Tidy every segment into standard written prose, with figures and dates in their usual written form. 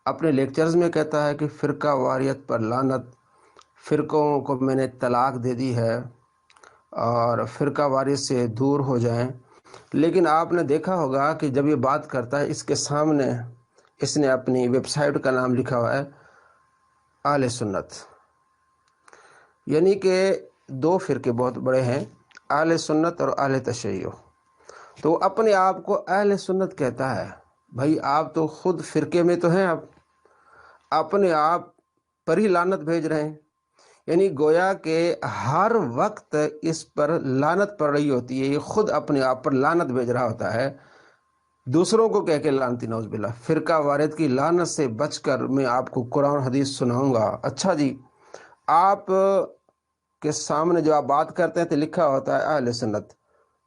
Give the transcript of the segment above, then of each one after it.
اپنے لیکچرز میں کہتا ہے کہ فرقہ واریت پر لعنت، فرقوں کو میں نے طلاق دے دی ہے اور فرقہ واریت سے دور ہو جائیں۔ لیکن آپ نے دیکھا ہوگا کہ جب یہ بات کرتا ہے اس کے سامنے اس نے اپنی ویب سائٹ کا نام لکھا ہوا ہے اہل سنت، یعنی کہ دو فرقے بہت بڑے ہیں، اہل سنت اور اہل تشیع۔ تو وہ اپنے آپ کو اہل سنت کہتا ہے۔ بھائی آپ تو خود فرقے میں تو ہیں، آپ اپنے آپ پر ہی لعنت بھیج رہے ہیں، یعنی گویا کہ ہر وقت اس پر لعنت پڑ رہی ہوتی ہے، یہ خود اپنے آپ پر لعنت بھیج رہا ہوتا ہے، دوسروں کو کہہ کے لعنتی نعوذ باللہ۔ فرقہ وارد کی لعنت سے بچ کر میں آپ کو قرآن حدیث سناؤں گا۔ اچھا جی، آپ کے سامنے جو آپ بات کرتے ہیں تو لکھا ہوتا ہے اہل سنت،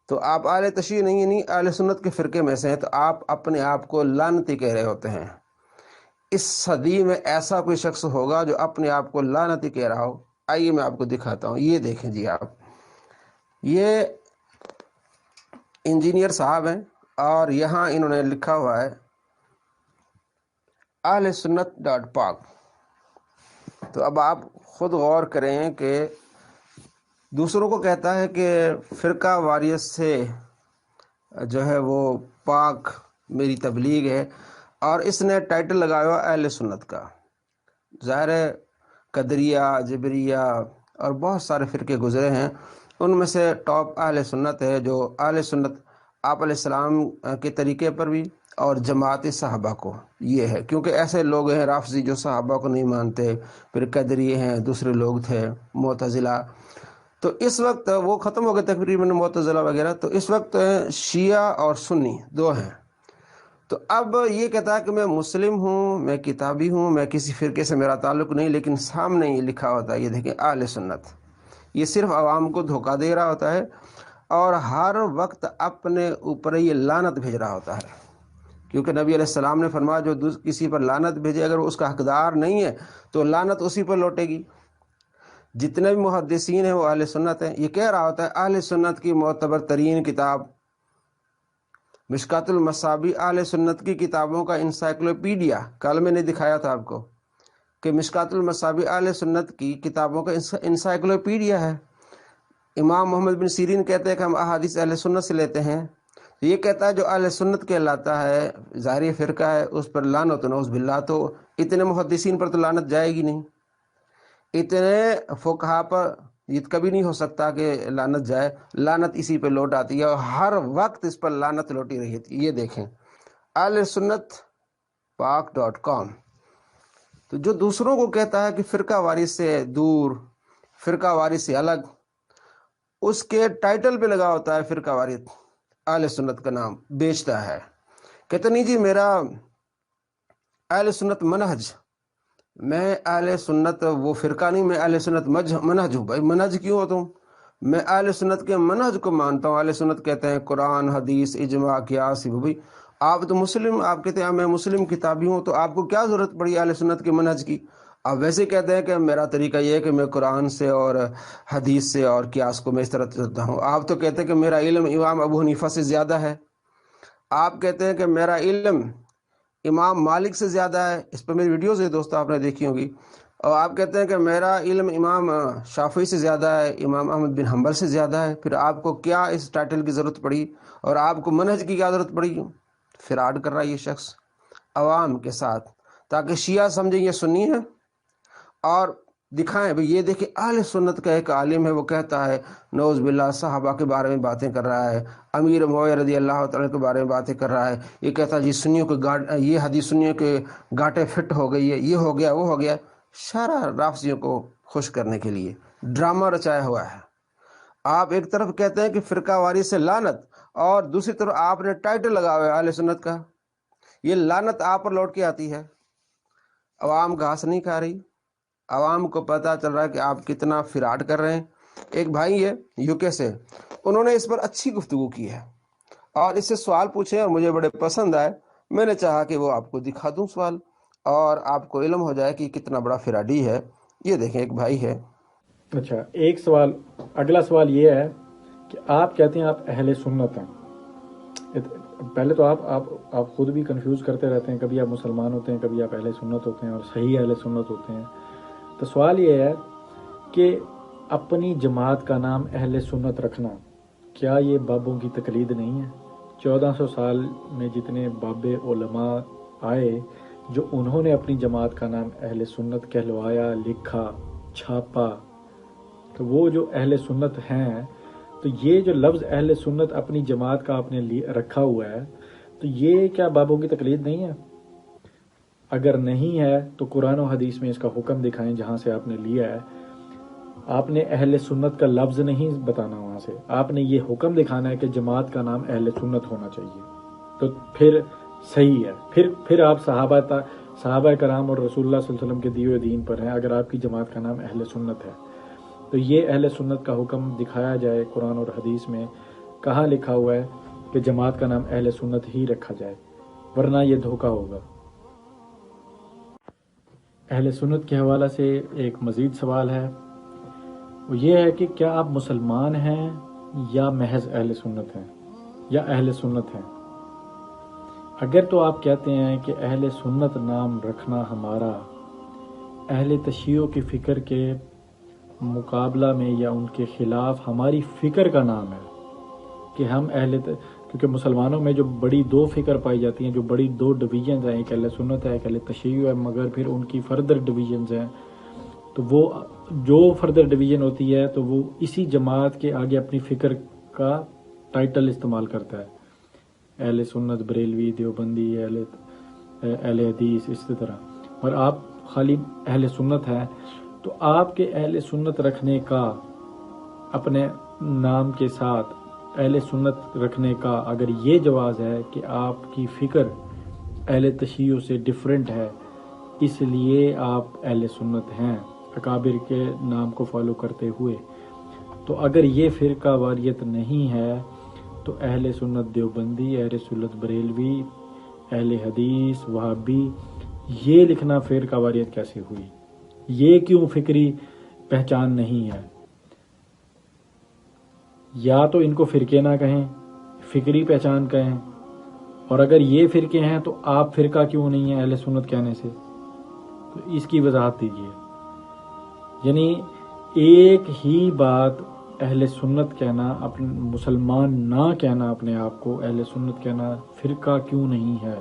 تو آپ اہل تشیع نہیں اہل سنت کے فرقے میں سے ہیں، تو آپ اپنے آپ کو لعنتی کہہ رہے ہوتے ہیں۔ اس صدی میں ایسا کوئی شخص ہوگا جو اپنے آپ کو لعنتی کہہ رہا ہو؟ آئیے میں آپ کو دکھاتا ہوں، یہ دیکھیں جی آپ، یہ انجینئر صاحب ہیں اور یہاں انہوں نے لکھا ہوا ہے اہل سنت ڈاٹ پاک۔ تو اب آپ خود غور کریں کہ دوسروں کو کہتا ہے کہ فرقہ واریت سے جو ہے وہ پاک میری تبلیغ ہے، اور اس نے ٹائٹل لگایا ہوا اہل سنت کا۔ ظاہر ہے قدریہ، جبریہ اور بہت سارے فرقے گزرے ہیں، ان میں سے ٹاپ اہل سنت ہے، جو اہل سنت آپ علیہ السلام کے طریقے پر بھی اور جماعت صحابہ کو یہ ہے، کیونکہ ایسے لوگ ہیں رافضی جو صحابہ کو نہیں مانتے، پھر قدریہ ہیں، دوسرے لوگ تھے معتزلہ، تو اس وقت وہ ختم ہو گئے تقریباً معتزلہ وغیرہ، تو اس وقت شیعہ اور سنی دو ہیں۔ تو اب یہ کہتا ہے کہ میں مسلم ہوں، میں کتابی ہوں، میں کسی فرقے سے میرا تعلق نہیں، لیکن سامنے یہ لکھا ہوتا ہے، یہ دیکھیں اہل سنت، یہ صرف عوام کو دھوکہ دے رہا ہوتا ہے اور ہر وقت اپنے اوپر یہ لعنت بھیج رہا ہوتا ہے، کیونکہ نبی علیہ السلام نے فرمایا جو کسی پر لعنت بھیجے اگر وہ اس کا حقدار نہیں ہے تو لعنت اسی پر لوٹے گی۔ جتنے بھی محدثین ہیں وہ اہل سنت ہیں۔ یہ کہہ رہا ہوتا ہے اہل سنت کی معتبر ترین کتاب مشکات المصابیح اہل سنت کی کتابوں کا انسائکلوپیڈیا، کل میں نے دکھایا تھا آپ کو کہ مشکات المصابیح اہل سنت کی کتابوں کا انسائکلوپیڈیا ہے۔ امام محمد بن سیرین کہتے ہیں کہ ہم احادیث اہل سنت سے لیتے ہیں، یہ کہتا ہے جو اہل سنت کہلاتا ہے ظاہری فرقہ ہے اس پر لعنت و نعوذ باللہ، تو اتنے محدثین پر تو لعنت جائے گی نہیں، اتنے فقہا پر یہ کبھی نہیں ہو سکتا کہ لعنت جائے، لعنت اسی پہ لوٹ آتی ہے اور ہر وقت اس پر لعنت لوٹی رہی تھی۔ یہ دیکھیں اہل سنت پاک ڈاٹ کام۔ تو جو دوسروں کو کہتا ہے کہ فرقہ واریت سے دور، فرقہ واریت سے الگ، اس کے ٹائٹل پہ لگا ہوتا ہے فرقہ واریت، اہل سنت کا نام بیچتا ہے، کہتا نہیں جی میرا اہل سنت منہج، میں اہل سنت وہ فرقہ نہیں، میں اہل سنت منہج ہوں۔ بھائی منہج کیوں ہو تم؟ میں اہل سنت کے منہج کو مانتا ہوں۔ اہل سنت کہتے ہیں قرآن، حدیث، اجماع، قیاس۔ بھائی آپ تو مسلم، آپ کہتے ہیں میں مسلم کتابی ہوں، تو آپ کو کیا ضرورت پڑی اہل سنت کے منہج کی؟ آپ ویسے کہتے ہیں کہ میرا طریقہ یہ ہے کہ میں قرآن سے اور حدیث سے اور قیاس کو میں اس طرح چلتا ہوں۔ آپ تو کہتے ہیں کہ میرا علم امام ابو حنیفہ سے زیادہ ہے، آپ کہتے ہیں کہ میرا علم امام مالک سے زیادہ ہے، اس پر میری ویڈیوز ہے دوستو آپ نے دیکھی ہوگی، اور آپ کہتے ہیں کہ میرا علم امام شافعی سے زیادہ ہے، امام احمد بن حنبل سے زیادہ ہے۔ پھر آپ کو کیا اس ٹائٹل کی ضرورت پڑی اور آپ کو منہج کی کیا ضرورت پڑی؟ فراڈ کر رہا ہے یہ شخص عوام کے ساتھ، تاکہ شیعہ سمجھیں یہ سنی ہے اور دکھائیں بھئی یہ دیکھیں اہل سنت کا ایک عالم ہے، وہ کہتا ہے نعوذ باللہ صحابہ کے بارے میں باتیں کر رہا ہے، امیر معاویہ رضی اللہ تعالیٰ کے بارے میں باتیں کر رہا ہے، یہ کہتا ہے جی سنیوں کے یہ حدیث سنیوں کے گاٹے فٹ ہو گئی ہے، یہ ہو گیا وہ ہو گیا، سارا رافضیوں کو خوش کرنے کے لیے ڈرامہ رچایا ہوا ہے۔ آپ ایک طرف کہتے ہیں کہ فرقہ واریت سے لعنت، اور دوسری طرف آپ نے ٹائٹل لگا ہوا ہے اہل سنت کا، یہ لعنت آپ پر لوٹ کے آتی ہے۔ عوام گھاس نہیں کھا رہی، عوام کو پتہ چل رہا ہے کہ آپ کتنا فراڈ کر رہے ہیں۔ ایک بھائی ہے یو کے سے، انہوں نے اس پر اچھی گفتگو کی ہے اور اس سے سوال پوچھے اور مجھے بڑے پسند آئے، میں نے چاہا کہ وہ آپ کو دکھا دوں سوال اور آپ کو علم ہو جائے کہ کتنا بڑا فراڈی ہے۔ یہ دیکھیں ایک بھائی ہے۔ اچھا ایک سوال، اگلا سوال یہ ہے کہ آپ کہتے ہیں آپ اہل سنت ہیں، پہلے تو آپ خود بھی کنفیوز کرتے رہتے ہیں، کبھی آپ مسلمان ہوتے ہیں، کبھی آپ اہل سنت ہوتے ہیں اور صحیح اہل سنت ہوتے ہیں. تو سوال یہ ہے کہ اپنی جماعت کا نام اہل سنت رکھنا کیا یہ بابوں کی تقلید نہیں ہے؟ 1400 سال میں جتنے باب علماء آئے جو انہوں نے اپنی جماعت کا نام اہل سنت کہلوایا، لکھا، چھاپا، تو وہ جو اہل سنت ہیں، تو یہ جو لفظ اہل سنت اپنی جماعت کا آپ نے رکھا ہوا ہے، تو یہ کیا بابوں کی تقلید نہیں ہے؟ اگر نہیں ہے تو قرآن و حدیث میں اس کا حکم دکھائیں جہاں سے آپ نے لیا ہے. آپ نے اہل سنت کا لفظ نہیں بتانا وہاں سے، آپ نے یہ حکم دکھانا ہے کہ جماعت کا نام اہل سنت ہونا چاہیے. تو پھر صحیح ہے. پھر آپ صحابہ کرام اور رسول اللہ صلی اللہ علیہ وسلم کے دیے ہوئے دین پر ہیں اگر آپ کی جماعت کا نام اہل سنت ہے. تو یہ اہل سنت کا حکم دکھایا جائے قرآن اور حدیث میں، کہاں لکھا ہوا ہے کہ جماعت کا نام اہل سنت ہی رکھا جائے، ورنہ یہ دھوکہ ہوگا. اہل سنت کے حوالے سے ایک مزید سوال ہے، وہ یہ ہے کہ کیا آپ مسلمان ہیں یا محض اہل سنت ہیں یا اہل سنت ہیں؟ اگر تو آپ کہتے ہیں کہ اہل سنت نام رکھنا ہمارا اہل تشیع کی فکر کے مقابلہ میں یا ان کے خلاف ہماری فکر کا نام ہے کہ ہم کیونکہ مسلمانوں میں جو بڑی دو فکر پائی جاتی ہیں، جو بڑی دو ڈویژنز ہیں، ایک اہل سنت ہے، ایک اہل تشیع ہے، مگر پھر ان کی فردر ڈویژنز ہیں. تو وہ جو فردر ڈویژن ہوتی ہے تو وہ اسی جماعت کے آگے اپنی فکر کا ٹائٹل استعمال کرتا ہے، اہل سنت، بریلوی، دیوبندی، اہل حدیث، اسی طرح. اور آپ خالی اہل سنت ہیں، تو آپ کے اہل سنت رکھنے کا، اپنے نام کے ساتھ اہل سنت رکھنے کا اگر یہ جواز ہے کہ آپ کی فکر اہل تشیع سے ڈیفرنٹ ہے، اس لیے آپ اہل سنت ہیں اکابر کے نام کو فالو کرتے ہوئے، تو اگر یہ فرقہ واریت نہیں ہے تو اہل سنت دیوبندی، اہل سنت بریلوی، اہل حدیث، وہابی، یہ لکھنا فرقہ واریت کیسے ہوئی؟ یہ کیوں فکری پہچان نہیں ہے؟ یا تو ان کو فرقے نہ کہیں، فکری پہچان کہیں، اور اگر یہ فرقے ہیں تو آپ فرقہ کیوں نہیں ہیں اہل سنت کہنے سے؟ تو اس کی وضاحت دیجیے. یعنی ایک ہی بات اہل سنت کہنا، اپنے مسلمان نہ کہنا، اپنے آپ کو اہل سنت کہنا فرقہ کیوں نہیں ہے؟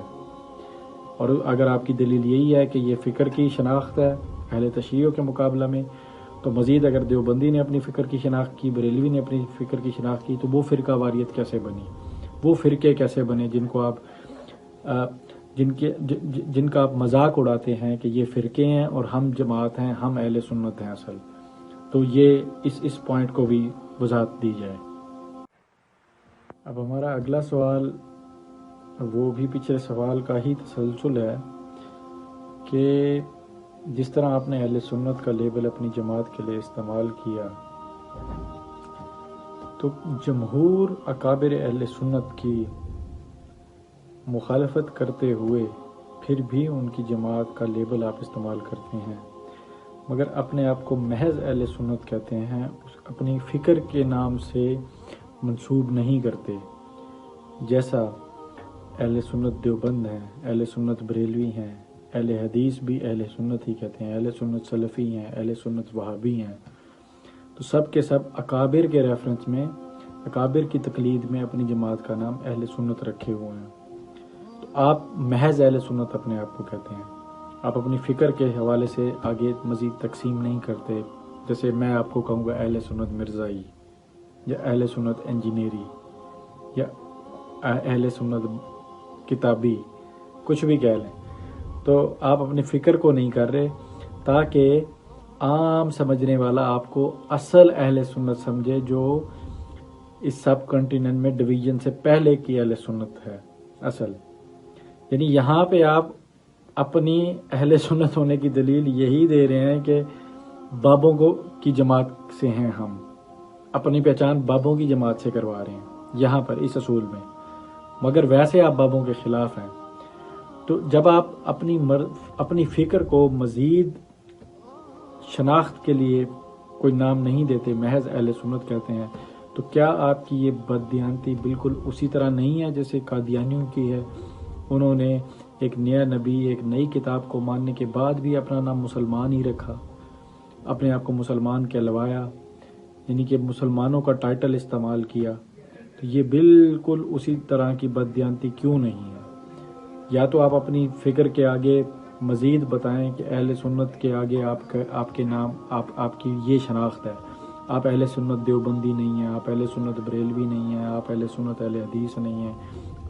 اور اگر آپ کی دلیل یہی ہے کہ یہ فکر کی شناخت ہے اہل تشیع کے مقابلہ میں، تو مزید اگر دیوبندی نے اپنی فکر کی شناخت کی، بریلوی نے اپنی فکر کی شناخت کی، تو وہ فرقہ واریت کیسے بنی؟ وہ فرقے کیسے بنے جن کو آپ جن کا آپ مذاق اڑاتے ہیں کہ یہ فرقے ہیں اور ہم جماعت ہیں، ہم اہل سنت ہیں اصل؟ تو یہ اس پوائنٹ کو بھی وضاحت دی جائے. اب ہمارا اگلا سوال وہ بھی پچھلے سوال کا ہی تسلسل ہے کہ جس طرح آپ نے اہل سنت کا لیبل اپنی جماعت کے لیے استعمال کیا، تو جمہور اکابر اہل سنت کی مخالفت کرتے ہوئے پھر بھی ان کی جماعت کا لیبل آپ استعمال کرتے ہیں، مگر اپنے آپ کو محض اہل سنت کہتے ہیں، اپنی فکر کے نام سے منسوب نہیں کرتے. جیسا اہل سنت دیوبند ہیں، اہل سنت بریلوی ہیں، اہل حدیث بھی اہل سنت ہی کہتے ہیں، اہل سنت سلفی ہیں، اہل سنت وہابی ہیں. تو سب کے سب اکابر کے ریفرنس میں، اکابر کی تقلید میں اپنی جماعت کا نام اہل سنت رکھے ہوئے ہیں. تو آپ محض اہل سنت اپنے آپ کو کہتے ہیں، آپ اپنی فکر کے حوالے سے آگے مزید تقسیم نہیں کرتے. جیسے میں آپ کو کہوں گا اہل سنت مرزائی، یا اہل سنت انجینئری، یا اہل سنت کتابی، کچھ بھی کہہ لیں، تو آپ اپنی فکر کو نہیں کر رہے تاکہ عام سمجھنے والا آپ کو اصل اہل سنت سمجھے، جو اس سب کنٹیننٹ میں ڈویژن سے پہلے کی اہل سنت ہے اصل. یعنی یہاں پہ آپ اپنی اہل سنت ہونے کی دلیل یہی دے رہے ہیں کہ بابوں کی جماعت سے ہیں، ہم اپنی پہچان بابوں کی جماعت سے کروا رہے ہیں یہاں پر اس اصول میں، مگر ویسے آپ بابوں کے خلاف ہیں. تو جب آپ اپنی فکر کو مزید شناخت کے لیے کوئی نام نہیں دیتے، محض اہل سنت کہتے ہیں، تو کیا آپ کی یہ بددیانتی بالکل اسی طرح نہیں ہے جیسے قادیانیوں کی ہے؟ انہوں نے ایک نیا نبی، ایک نئی کتاب کو ماننے کے بعد بھی اپنا نام مسلمان ہی رکھا، اپنے آپ کو مسلمان کہلوایا، یعنی کہ مسلمانوں کا ٹائٹل استعمال کیا. تو یہ بالکل اسی طرح کی بددیانتی کیوں نہیں ہے؟ یا تو آپ اپنی فکر کے آگے مزید بتائیں کہ اہل سنت کے آگے آپ کے نام آپ کی یہ شناخت ہے، آپ اہل سنت دیوبندی نہیں ہیں، آپ اہل سنت بریلوی نہیں ہیں، آپ اہل سنت اہل حدیث نہیں ہیں،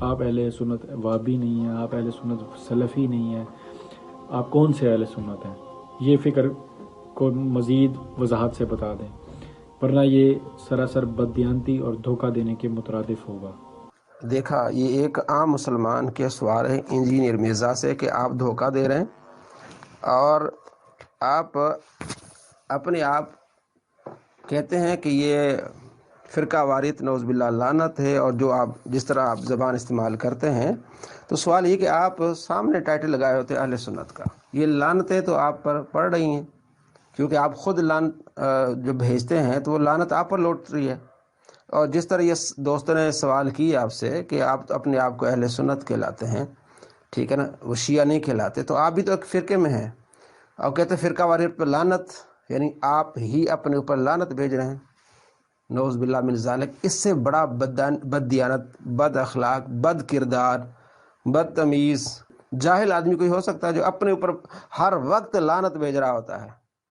آپ اہل سنت وابی نہیں ہیں، آپ اہل سنت سلفی نہیں ہیں، آپ کون سے اہل سنت ہیں؟ یہ فکر کو مزید وضاحت سے بتا دیں، ورنہ یہ سراسر بددیانتی اور دھوکہ دینے کے مترادف ہوگا. دیکھا، یہ ایک عام مسلمان کے سوال ہے انجینئر مرزا سے کہ آپ دھوکہ دے رہے ہیں اور آپ اپنے آپ کہتے ہیں کہ یہ فرقہ واریت نعوذ باللہ لعنت ہے، اور جو آپ جس طرح آپ زبان استعمال کرتے ہیں، تو سوال یہ کہ آپ سامنے ٹائٹل لگائے ہوتے اہل سنت کا، یہ لعنتیں تو آپ پر پڑ رہی ہیں کیونکہ آپ خود لعنت جو بھیجتے ہیں تو وہ لعنت آپ پر لوٹ رہی ہے. اور جس طرح یہ دوستوں نے سوال کی آپ سے کہ آپ تو اپنے آپ کو اہل سنت کہلاتے ہیں، ٹھیک ہے نا، وہ شیعہ نہیں کہلاتے، تو آپ بھی تو ایک فرقے میں ہیں اور کہتے فرقہ واریت پر لعنت، یعنی آپ ہی اپنے اوپر لعنت بھیج رہے ہیں. نعوذ باللہ من ذالک. اس سے بڑا بد دیانت، بد اخلاق، بد کردار، بدتمیز، جاہل آدمی کوئی ہو سکتا ہے جو اپنے اوپر ہر وقت لعنت بھیج رہا ہوتا ہے؟